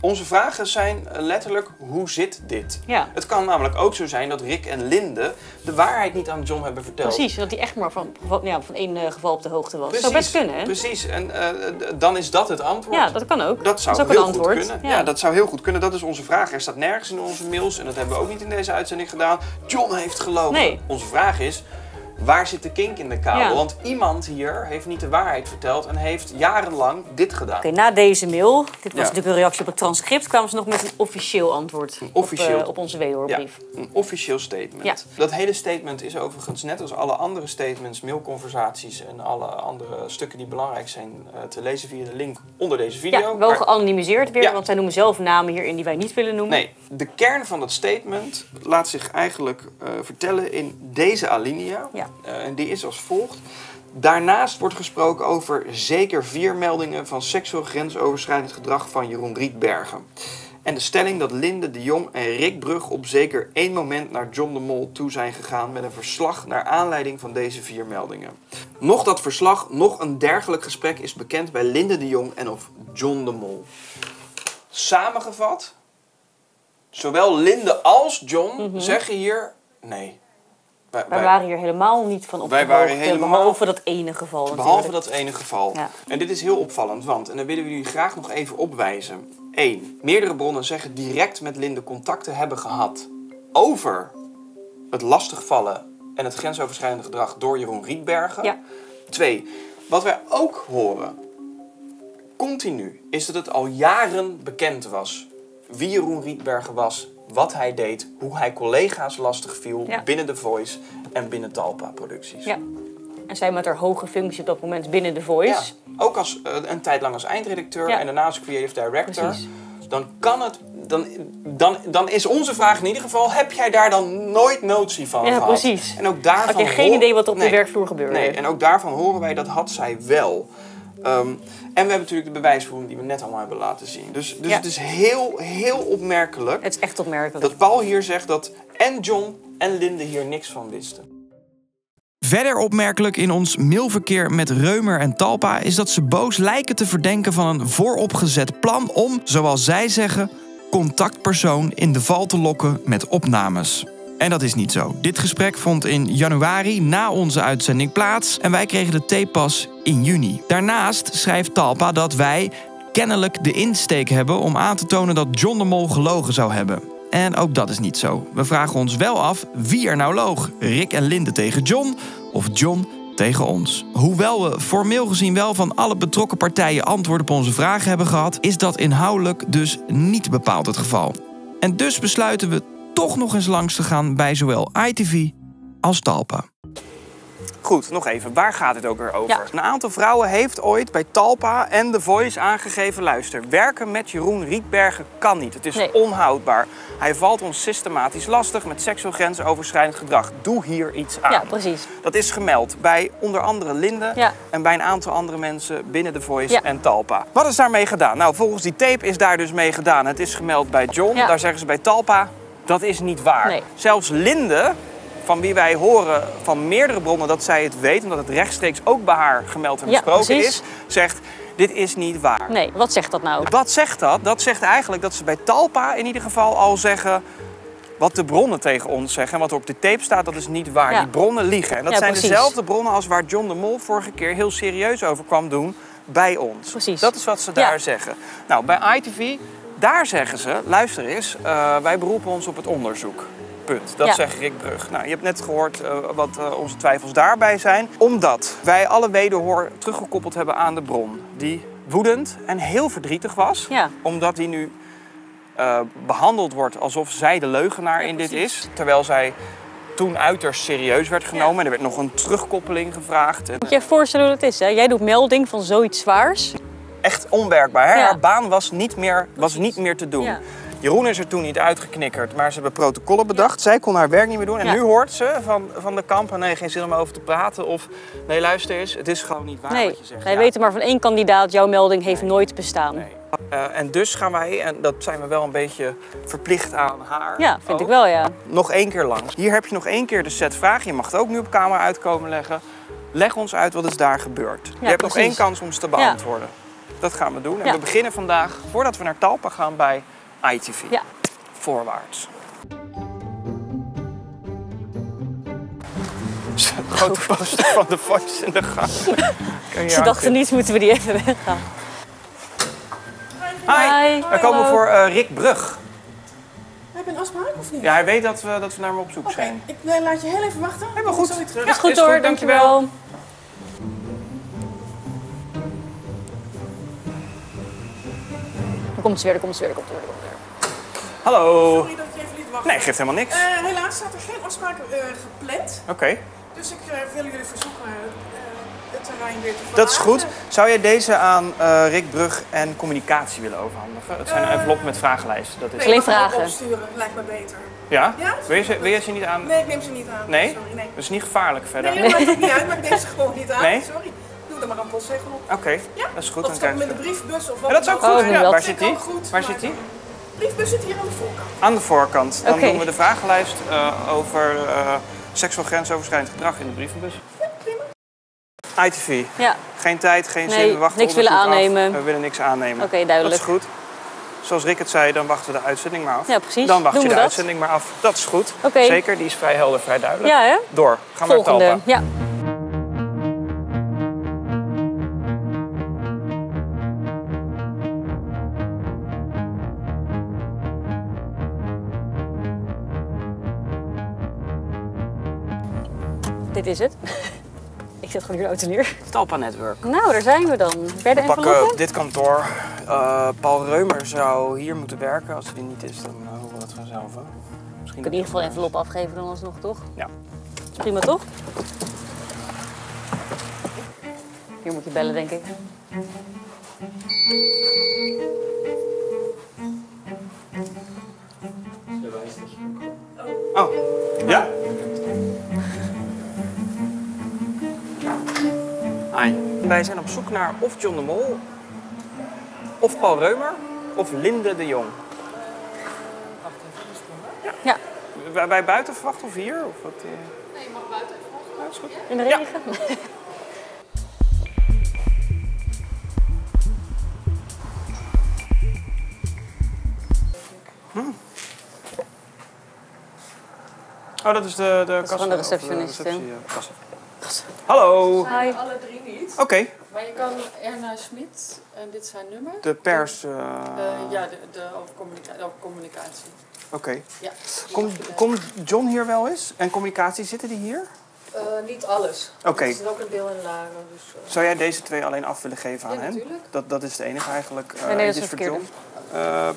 Onze vragen zijn letterlijk, hoe zit dit? Ja. Het kan namelijk ook zo zijn dat Rick en Linde de waarheid niet aan John hebben verteld. Precies, dat hij echt maar van 1 geval op de hoogte was. Dat zou best kunnen, hè? Precies, en dan is dat het antwoord. Ja, dat kan ook. Dat zou ook heel een antwoord goed kunnen. Ja, dat zou heel goed kunnen. Dat is onze vraag. Er staat nergens in onze mails, en dat hebben we ook niet in deze uitzending gedaan. John heeft gelogen. Nee. Onze vraag is, Waar zit de kink in de kabel? Ja. Want iemand hier heeft niet de waarheid verteld en heeft jarenlang dit gedaan. Oké, na deze mail, dit was natuurlijk een reactie op het transcript, kwamen ze nog met een officieel antwoord op onze wederhoorbrief. Ja, een officieel statement. Ja. Dat hele statement is overigens net als alle andere statements, mailconversaties en alle andere stukken die belangrijk zijn te lezen via de link onder deze video. Ja, wel geanonimiseerd weer, want zij noemen zelf namen hierin die wij niet willen noemen. Nee, de kern van dat statement laat zich eigenlijk vertellen in deze alinea. Ja. En die is als volgt. Daarnaast wordt gesproken over zeker 4 meldingen van seksueel grensoverschrijdend gedrag van Jeroen Rietbergen. En de stelling dat Linde de Jong en Rick Brug op zeker 1 moment naar John de Mol toe zijn gegaan met een verslag naar aanleiding van deze 4 meldingen. Nog dat verslag, nog een dergelijk gesprek is bekend bij Linde de Jong en of John de Mol. Samengevat, zowel Linde als John zeggen hier nee. Wij waren hier helemaal niet van op de hoogte, behalve dat ene geval. Natuurlijk. Behalve dat ene geval. Ja. En dit is heel opvallend, want, en daar willen we jullie graag nog even opwijzen. 1. Meerdere bronnen zeggen direct met Linde contact te hebben gehad over het lastigvallen en het grensoverschrijdende gedrag door Jeroen Rietbergen. Ja. 2. Wat wij ook horen, continu, is dat het al jaren bekend was wie Jeroen Rietbergen was, wat hij deed, hoe hij collega's lastig viel binnen The Voice en binnen Talpa Producties. Ja. En zij met haar hoge functie op dat moment binnen The Voice. Ja, ook als een tijd lang als eindredacteur en daarna als creative director. Precies. Dan kan het, dan is onze vraag in ieder geval, heb jij daar dan nooit notie van gehad? Precies. En ook daarvan had je geen idee wat er op de werkvloer gebeurde? Nee, en ook daarvan horen wij dat had zij wel. En we hebben natuurlijk de bewijsvoering die we net allemaal hebben laten zien. Dus het is heel opmerkelijk. Het is echt opmerkelijk. Dat Paul hier zegt dat en John en Linde hier niks van wisten. Verder opmerkelijk in ons mailverkeer met Reumer en Talpa is dat ze boos lijken te verdenken van een vooropgezet plan om, zoals zij zeggen, contactpersoon in de val te lokken met opnames. En dat is niet zo. Dit gesprek vond in januari na onze uitzending plaats en wij kregen de tape pas in juni. Daarnaast schrijft Talpa dat wij kennelijk de insteek hebben om aan te tonen dat John de Mol gelogen zou hebben. En ook dat is niet zo. We vragen ons wel af wie er nou loog. Rick en Linde tegen John of John tegen ons. Hoewel we formeel gezien wel van alle betrokken partijen antwoord op onze vragen hebben gehad, is dat inhoudelijk dus niet bepaald het geval. En dus besluiten we toch nog eens langs te gaan bij zowel ITV als Talpa. Goed, nog even. Waar gaat het ook weer over? Ja. Een aantal vrouwen heeft ooit bij Talpa en The Voice aangegeven, luister, werken met Jeroen Rietbergen kan niet. Het is onhoudbaar. Hij valt ons systematisch lastig met seksueel grensoverschrijdend gedrag. Doe hier iets aan. Ja, precies. Dat is gemeld bij onder andere Linde en bij een aantal andere mensen binnen The Voice en Talpa. Wat is daarmee gedaan? Nou, volgens die tape is daar dus mee gedaan. Het is gemeld bij John. Daar zeggen ze bij Talpa, dat is niet waar. Nee. Zelfs Linde, van wie wij horen van meerdere bronnen dat zij het weet, omdat het rechtstreeks ook bij haar gemeld en besproken is, zegt, dit is niet waar. Nee, wat zegt dat nou? Wat zegt dat? Dat zegt eigenlijk dat ze bij Talpa in ieder geval al zeggen wat de bronnen tegen ons zeggen. En wat er op de tape staat, dat is niet waar. Die bronnen liegen. En dat zijn dezelfde bronnen als waar John de Mol vorige keer heel serieus over kwam doen bij ons. Precies. Dat is wat ze daar zeggen. Nou, bij ITV, daar zeggen ze, luister eens, wij beroepen ons op het onderzoek. Punt. Dat zegt Rick Brug. Nou, je hebt net gehoord wat onze twijfels daarbij zijn. Omdat wij alle wederhoor teruggekoppeld hebben aan de bron. Die woedend en heel verdrietig was. Ja. Omdat die nu behandeld wordt alsof zij de leugenaar in dit is. Terwijl zij toen uiterst serieus werd genomen. En er werd nog een terugkoppeling gevraagd. Moet je je voorstellen hoe het is, hè? Jij doet melding van zoiets zwaars. Echt onwerkbaar. Hè? Haar baan was niet meer te doen. Ja. Jeroen is er toen niet uitgeknikkerd, maar ze hebben protocollen bedacht. Zij kon haar werk niet meer doen. En nu hoort ze van de kamp, nee, geen zin om over te praten. Of, nee, luister eens, het is gewoon niet waar wat je zegt. Wij weten maar van 1 kandidaat, jouw melding heeft nooit bestaan. Nee. En dus gaan wij, en dat zijn we wel een beetje verplicht aan haar. Ja, vind ik wel, ja. Nog 1 keer langs. Hier heb je nog 1 keer de set vragen. Je mag het ook nu op camera uitkomen leggen. Leg ons uit wat is daar gebeurd. Je hebt nog 1 kans om ze te beantwoorden. Dat gaan we doen. En we beginnen vandaag, voordat we naar Talpa gaan, bij ITV. Ja. Voorwaarts. Grote poster van The Voice in de gang. Ze dachten niet, moeten we die even weggaan. Hi. We komen voor Rick Brug. Ik ben afspraak of niet? Ja, hij weet dat we naar hem op zoek zijn. Ik laat je heel even wachten. Helemaal goed. Zo weer terug. Ja, is goed hoor, dankjewel. Er komt ze weer. Hallo. Sorry dat ik je even liet wachten. Nee, geeft helemaal niks. Helaas staat er geen afspraak gepland. Oké. Dus ik wil jullie verzoeken het terrein weer te verlaten. Dat is goed. Zou jij deze aan Rick Brug en communicatie willen overhandigen? Het zijn een envelop met vragenlijsten. Dat is alleen vragen. Opsturen lijkt me beter. Ja? Ja? Wil je ze niet aan? Nee, ik neem ze niet aan. Nee? Sorry, nee. Dat is niet gevaarlijk verder. Nee, dat maakt het niet uit, maar ik neem ze gewoon niet aan. Nee? Sorry. Doe er maar een postzegel op. Oké, Ja? dat is goed. Of Dan staat krijg met je... de briefbus of wat. Ja, dat is ook dan goed. Ja, waar vind zit ik die? ook goed, Waar maar zit die? De briefbus zit hier aan de voorkant. Aan de voorkant. Dan Oké. doen we de vragenlijst over seksueel grensoverschrijdend gedrag in de brievenbus. Ja, prima. ITV. Ja. Geen tijd, geen Nee, zin. We wachten niks willen onderzoek af. aannemen. We willen niks aannemen. Oké, duidelijk. Dat is goed. Zoals Rick het zei, dan wachten we de uitzending maar af. Ja, precies. Dan wacht Doen je we de dat. uitzending maar af. Dat is goed. Oké. Zeker, die is vrij helder, vrij duidelijk. Ja, hè? Door. Gaan we naar Volgende. Talpa. Ja. Dit is het. Ik zet gewoon hier de auto neer. Talpa Network. Nou, daar zijn we dan. Bij de We pakken enveloppen? dit kantoor. Paul Reumer zou hier moeten werken. Als hij er niet is, dan horen we dat vanzelf. Hè? Misschien Ik kan in ieder geval een envelop afgeven dan alsnog, toch? Ja. Is prima, toch? Hier moet je bellen, denk ik. Oh, ja? Hi. Wij zijn op zoek naar of John de Mol, of Paul Reumer, of Linde de Jong. Ja. Wij buiten verwachten of hier? Of wat, Nee, je mag buiten even wachten. Ja, dat is goed. In de regen? Oh, dat is de Dat is kassa. gewoon de of receptionist. kassa. Hallo. Hi. Alle drie niet. Oké. Maar je kan Erna Smit, en dit is zijn nummer. De pers. Ja, over communicatie. Oké. Ja. Komt John hier wel eens? En communicatie, zitten die hier? Niet alles. Oké. Er zit ook een deel in Laren. Dus, Zou jij deze twee alleen af willen geven aan Ja, hen? natuurlijk. Dat is het enige eigenlijk. Nee, dat dit is voor verkeerde. John.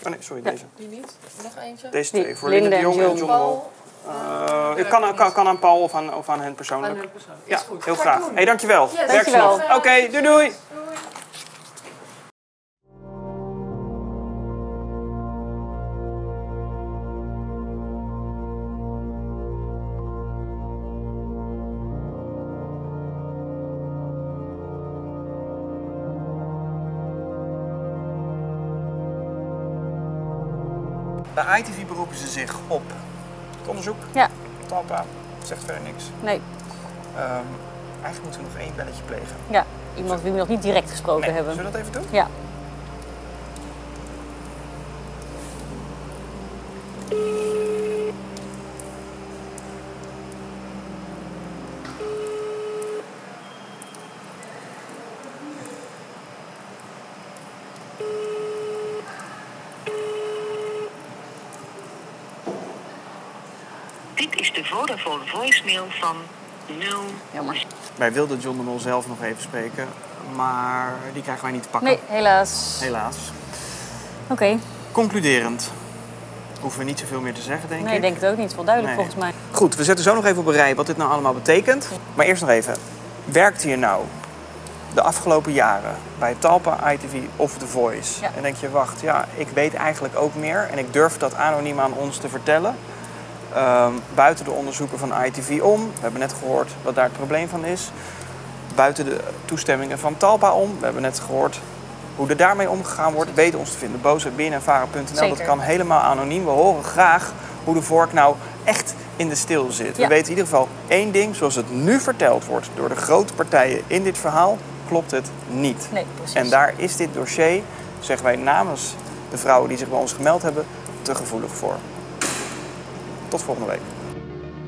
Oh nee, sorry, deze. Die niet? Nog eentje? Deze twee. Die, Voor Linde de Jong en John de Paul. Mol. Ik kan aan Paul of aan hen persoonlijk. Aan hun persoon. Ja, Is goed. heel Ga ik graag. doen. Hey, dankjewel. Yes. Werk Dankjewel. nog. Oké, doei doei. Bij ITV beroepen ze zich op het onderzoek. Ja. Talpa zegt verder niks. Nee. Eigenlijk moeten we nog één belletje plegen. Ja. Iemand wie we nog niet direct gesproken Nee, hebben. zullen we dat even doen? Ja. Dit is de Vodafone voicemail van 0. Jammer. Wij wilden John de Mol zelf nog even spreken, maar die krijgen wij niet te pakken. Nee, helaas. Helaas. Oké. Concluderend. Hoeven we niet zoveel meer te zeggen, denk ik. Nee, ik denk het ook niet. Het is wel duidelijk Nee. volgens mij. Goed, we zetten zo nog even op een rij wat dit nou allemaal betekent. Maar eerst nog even. Werkt hier nou de afgelopen jaren bij Talpa, ITV of The Voice? Ja. En denk je, wacht, ja, ik weet eigenlijk ook meer. En ik durf dat anoniem aan ons te vertellen. Buiten de onderzoeken van ITV om. We hebben net gehoord wat daar het probleem van is. Buiten de toestemmingen van Talpa om. We hebben net gehoord hoe er daarmee omgegaan wordt. Weet ons te vinden. boos@bnnvara.nl. Dat Zeker. kan helemaal anoniem. We horen graag hoe de vork nou echt in de steel zit. Ja. We weten in ieder geval één ding. Zoals het nu verteld wordt door de grote partijen in dit verhaal, klopt het niet. Nee, precies. En daar is dit dossier, zeggen wij namens de vrouwen die zich bij ons gemeld hebben, te gevoelig voor. Tot volgende week.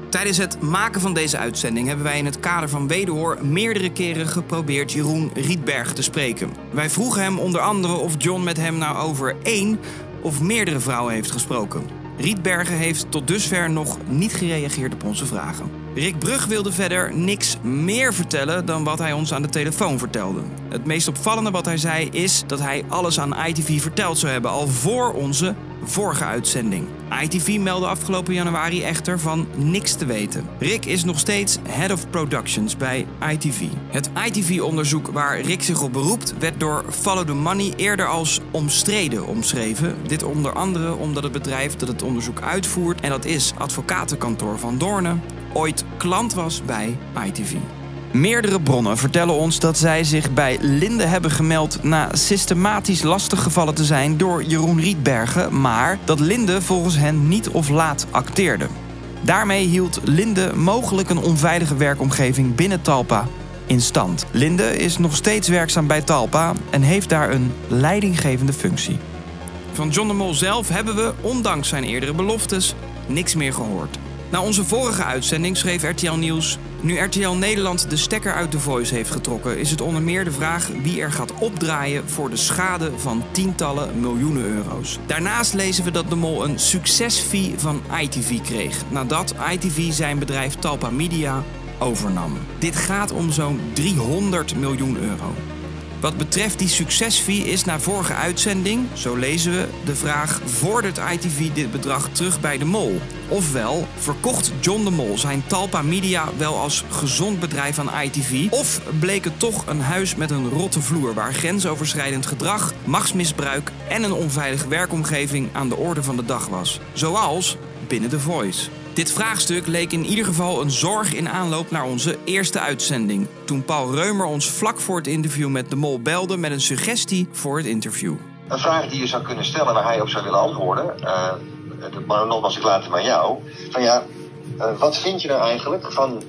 Tijdens het maken van deze uitzending hebben wij in het kader van wederhoor meerdere keren geprobeerd Jeroen Rietberg te spreken. Wij vroegen hem onder andere of John met hem nou over 1 of meerdere vrouwen heeft gesproken. Rietbergen heeft tot dusver nog niet gereageerd op onze vragen. Rick Brug wilde verder niks meer vertellen dan wat hij ons aan de telefoon vertelde. Het meest opvallende wat hij zei is dat hij alles aan ITV verteld zou hebben al voor onze vorige uitzending. ITV meldde afgelopen januari echter van niks te weten. Rick is nog steeds Head of Productions bij ITV. Het ITV-onderzoek waar Rick zich op beroept werd door Follow the Money eerder als omstreden omschreven. Dit onder andere omdat het bedrijf dat het onderzoek uitvoert, en dat is advocatenkantoor Van Doornen, ooit klant was bij ITV. Meerdere bronnen vertellen ons dat zij zich bij Linde hebben gemeld na systematisch lastiggevallen te zijn door Jeroen Rietbergen, maar dat Linde volgens hen niet of laat acteerde. Daarmee hield Linde mogelijk een onveilige werkomgeving binnen Talpa in stand. Linde is nog steeds werkzaam bij Talpa en heeft daar een leidinggevende functie. Van John de Mol zelf hebben we, ondanks zijn eerdere beloftes, niks meer gehoord. Na onze vorige uitzending schreef RTL Nieuws: nu RTL Nederland de stekker uit The Voice heeft getrokken, is het onder meer de vraag wie er gaat opdraaien voor de schade van tientallen miljoenen euro's. Daarnaast lezen we dat de Mol een succesfee van ITV kreeg, nadat ITV zijn bedrijf Talpa Media overnam. Dit gaat om zo'n 300 miljoen euro. Wat betreft die succesfee is na vorige uitzending, zo lezen we, de vraag: vordert ITV dit bedrag terug bij de Mol? Ofwel, verkocht John de Mol zijn Talpa Media wel als gezond bedrijf aan ITV? Of bleek het toch een huis met een rotte vloer waar grensoverschrijdend gedrag, machtsmisbruik en een onveilige werkomgeving aan de orde van de dag was? Zoals binnen The Voice. Dit vraagstuk leek in ieder geval een zorg in aanloop naar onze eerste uitzending, toen Paul Reumer ons vlak voor het interview met de Mol belde met een suggestie voor het interview. Een vraag die je zou kunnen stellen waar hij op zou willen antwoorden, maar nogmaals, ik laat het aan jou. Van ja, wat vind je nou eigenlijk van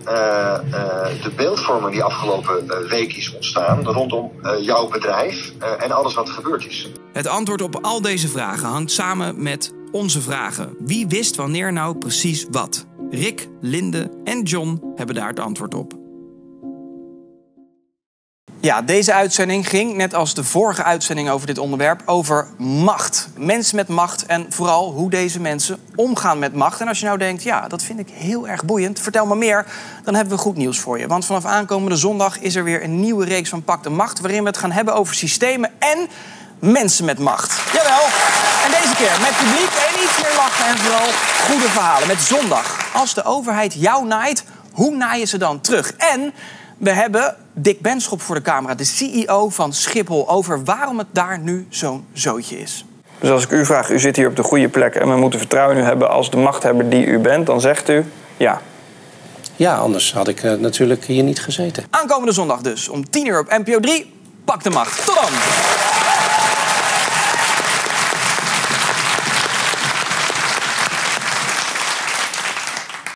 de beeldvorming die afgelopen week is ontstaan rondom jouw bedrijf en alles wat gebeurd is? Het antwoord op al deze vragen hangt samen met onze vragen. Wie wist wanneer nou precies wat? Rick, Linde en John hebben daar het antwoord op. Ja, deze uitzending ging, net als de vorige uitzending over dit onderwerp, over macht. Mensen met macht en vooral hoe deze mensen omgaan met macht. En als je nou denkt, ja, dat vind ik heel erg boeiend, vertel me meer, dan hebben we goed nieuws voor je. Want vanaf aankomende zondag is er weer een nieuwe reeks van Pak de Macht, waarin we het gaan hebben over systemen en mensen met macht. Jawel, en deze keer met publiek en iets meer lachen en vooral goede verhalen. Met zondag. Als de overheid jou naait, hoe naaien ze dan terug? En we hebben Dick Benschop voor de camera, de CEO van Schiphol, over waarom het daar nu zo'n zootje is. Dus als ik u vraag, u zit hier op de goede plek en we moeten vertrouwen in u hebben als de machthebber die u bent, dan zegt u ja. Ja, anders had ik natuurlijk hier niet gezeten. Aankomende zondag dus, om 10 uur op NPO 3, Pak de Macht. Tot dan!